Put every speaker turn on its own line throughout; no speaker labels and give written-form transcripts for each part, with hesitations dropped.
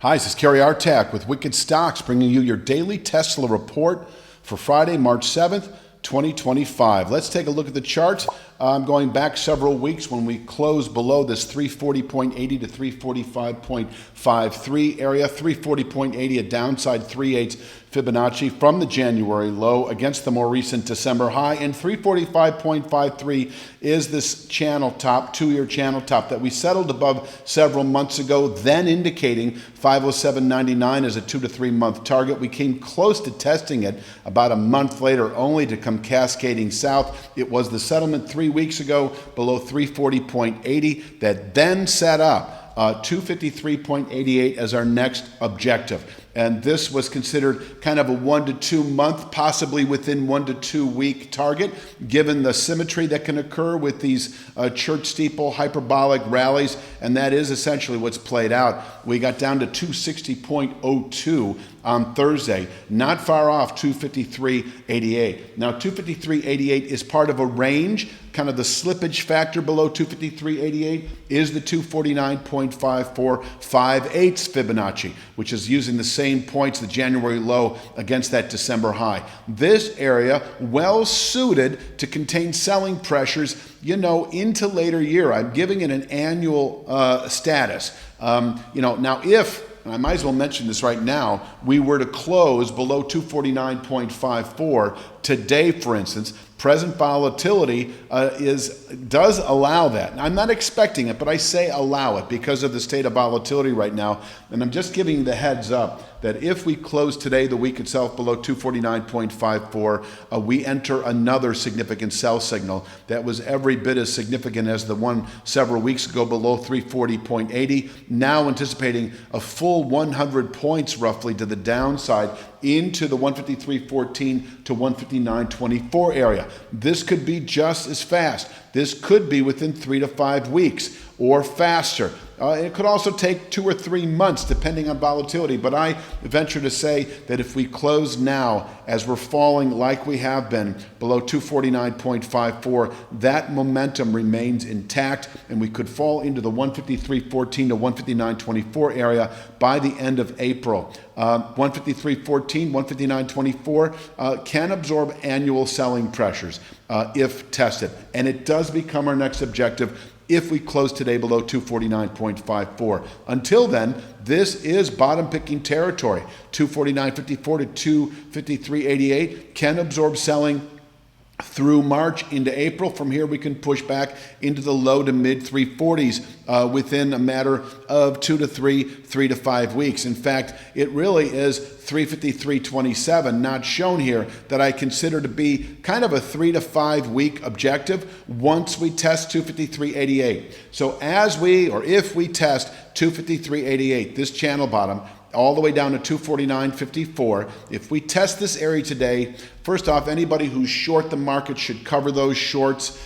Hi, this is Kerry Artak with Wicked Stocks, bringing you your daily Tesla report for Friday, March 7th, 2025. Let's take a look at the charts. I'm going back several weeks when we closed below this 340.80 to 345.53 area. 340.80, a downside 3/8 Fibonacci from the January low against the more recent December high, and 345.53 is this channel top, two-year channel top that we settled above several months ago, then indicating 507.99 as a 2 to 3 month target. We came close to testing it about a month later, only to come cascading south. It was the settlement 3 weeks ago below 340.80 that then set up 253.88 as our next objective. And this was considered kind of a 1 to 2 month, possibly within 1 to 2 week target, given the symmetry that can occur with these church steeple hyperbolic rallies. And that is essentially what's played out. We got down to 260.02 on Thursday, not far off 253.88. Now 253.88 is part of a range. Kind of the slippage factor below 253.88 is the 249.54 5/8 Fibonacci, which is using the same points, the January low against that December high. This area well suited to contain selling pressures, into later year. I'm giving it an annual status. Now if, and I might as well mention this right now, we were to close below 249.54 today, for instance, present volatility does allow that. I'm not expecting it, but I say allow it because of the state of volatility right now. And I'm just giving you the heads up that if we close today, the week itself, below 249.54, we enter another significant sell signal that was every bit as significant as the one several weeks ago below 340.80. Now anticipating a full 100 points roughly to the downside into the 153.14 to 159.24 area. This could be just as fast. This could be within 3 to 5 weeks or faster. It could also take 2 or 3 months depending on volatility, but I venture to say that if we close now as we're falling like we have been below 249.54, that momentum remains intact and we could fall into the 153.14 to 159.24 area by the end of April. 153.14, 159.24 can absorb annual selling pressures if tested, and it does become our next objective if we close today below 249.54. Until then, this is bottom picking territory. 249.54 to 253.88 can absorb selling through March into April. From here, we can push back into the low to mid 340s within a matter of 2 to 3 to 5 weeks. In fact, it really is 353.27, not shown here, that I consider to be kind of a 3 to 5 week objective once we test 253.88. So if we test 253.88, this channel bottom, all the way down to 249.54. If we test this area today, first off, anybody who's short the market should cover those shorts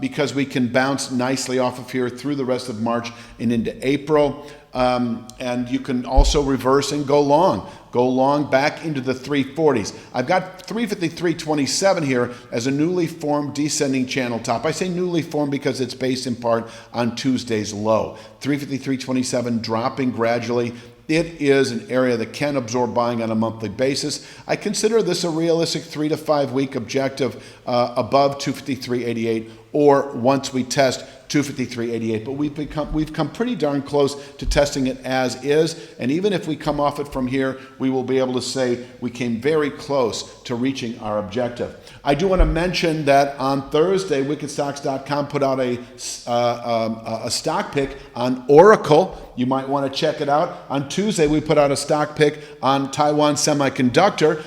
because we can bounce nicely off of here through the rest of March and into April. And you can also reverse and go long. Go long back into the 340s. I've got 353.27 here as a newly formed descending channel top. I say newly formed because it's based in part on Tuesday's low. 353.27 dropping gradually. It is an area that can absorb buying on a monthly basis. I consider this a realistic 3 to 5 week objective above 253.88 or once we test 253.88, but we've come pretty darn close to testing it as is, and even if we come off it from here, we will be able to say we came very close to reaching our objective. I do want to mention that on Thursday, wickedstocks.com put out a stock pick on Oracle. You might want to check it out. On Tuesday, we put out a stock pick on Taiwan Semiconductor.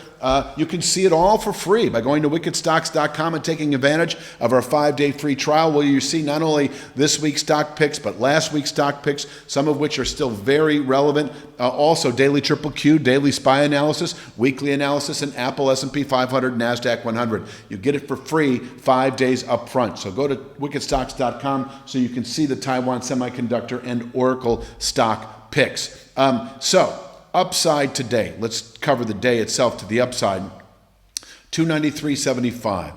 You can see it all for free by going to wickedstocks.com and taking advantage of our 5-day free trial, where you see not only this week's stock picks, but last week's stock picks, some of which are still very relevant. Also, daily triple Q, daily SPY analysis, weekly analysis, and Apple, S&P 500, NASDAQ 100. You get it for free 5 days up front. So go to wickedstocks.com so you can see the Taiwan Semiconductor and Oracle stock picks. Upside today. Let's cover the day itself to the upside. 293.75.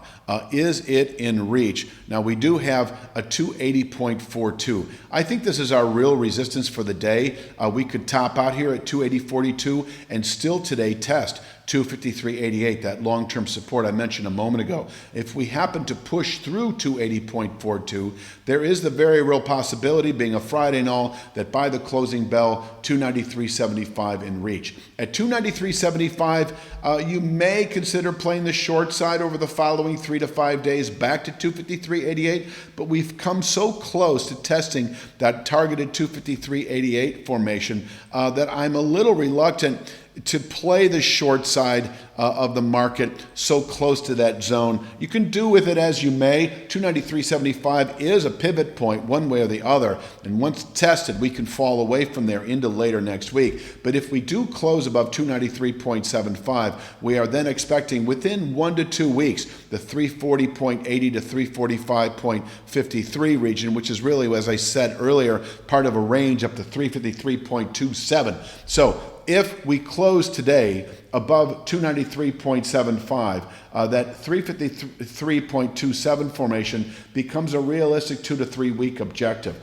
Is it in reach? Now, we do have a 280.42. I think this is our real resistance for the day. We could top out here at 280.42 and still today test 253.88, that long-term support I mentioned a moment ago. If we happen to push through 280.42, there is the very real possibility, being a Friday and all, that by the closing bell, 293.75 in reach. At 293.75, you may consider playing the short side over the following 3 to 5 days back to 253.88, but we've come so close to testing that targeted 253.88 formation that I'm a little reluctant to play the short side of the market so close to that zone. You can do with it as you may. 293.75 is a pivot point one way or the other, and once tested, we can fall away from there into later next week. But if we do close above 293.75, we are then expecting within 1 to 2 weeks the 340.80 to 345.53 region, which is really, as I said earlier, part of a range up to 353.27. So if we close today above 293.75, that 353.27 formation becomes a realistic 2 to 3 week objective.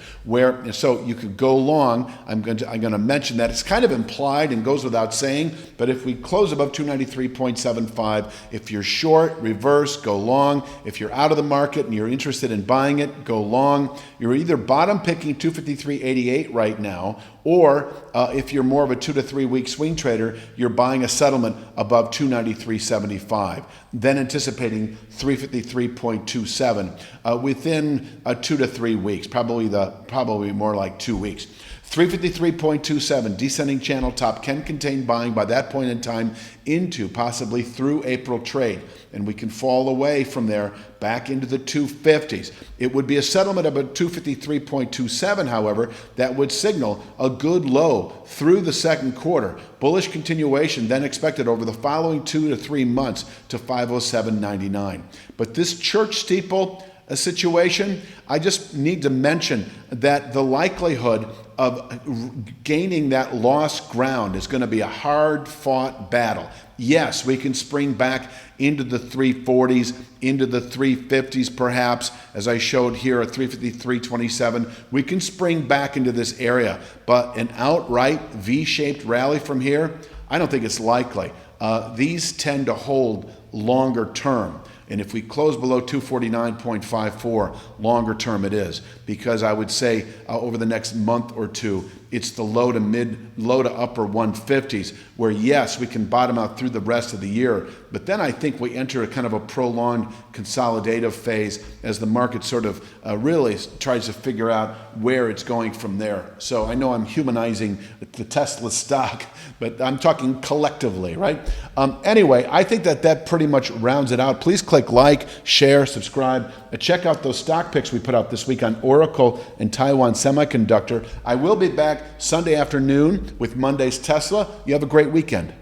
So you could go long. I'm going to mention that it's kind of implied and goes without saying. But if we close above 293.75, if you're short, reverse, go long. If you're out of the market and you're interested in buying it, go long. You're either bottom picking 253.88 right now, or if you're more of a 2 to 3 week swing trader, you're buying a settlement above 293.75, then anticipating 353.27 within 2 to 3 weeks, probably more like 2 weeks. 353.27 descending channel top can contain buying by that point in time into possibly through April trade, and we can fall away from there back into the 250s. It would be a settlement of a 253.27, however, that would signal a good low through the second quarter. Bullish continuation then expected over the following 2 to 3 months to 507.99. But this church steeple situation, I just need to mention that the likelihood of gaining that lost ground is going to be a hard-fought battle. Yes, we can spring back into the 340s, into the 350s perhaps, as I showed here at 353.27. We can spring back into this area, but an outright V-shaped rally from here, I don't think it's likely. These tend to hold longer term. And if we close below 249.54, longer term it is, because I would say over the next month or two, it's the low to upper 150s, where yes, we can bottom out through the rest of the year, but then I think we enter a kind of a prolonged consolidative phase as the market sort of really tries to figure out where it's going from there. So I know I'm humanizing the Tesla stock, but I'm talking collectively, right? Anyway, I think that pretty much rounds it out. Please click like, share, subscribe, and check out those stock picks we put out this week on Oracle and Taiwan Semiconductor. I will be back Sunday afternoon with Monday's Tesla. You have a great weekend.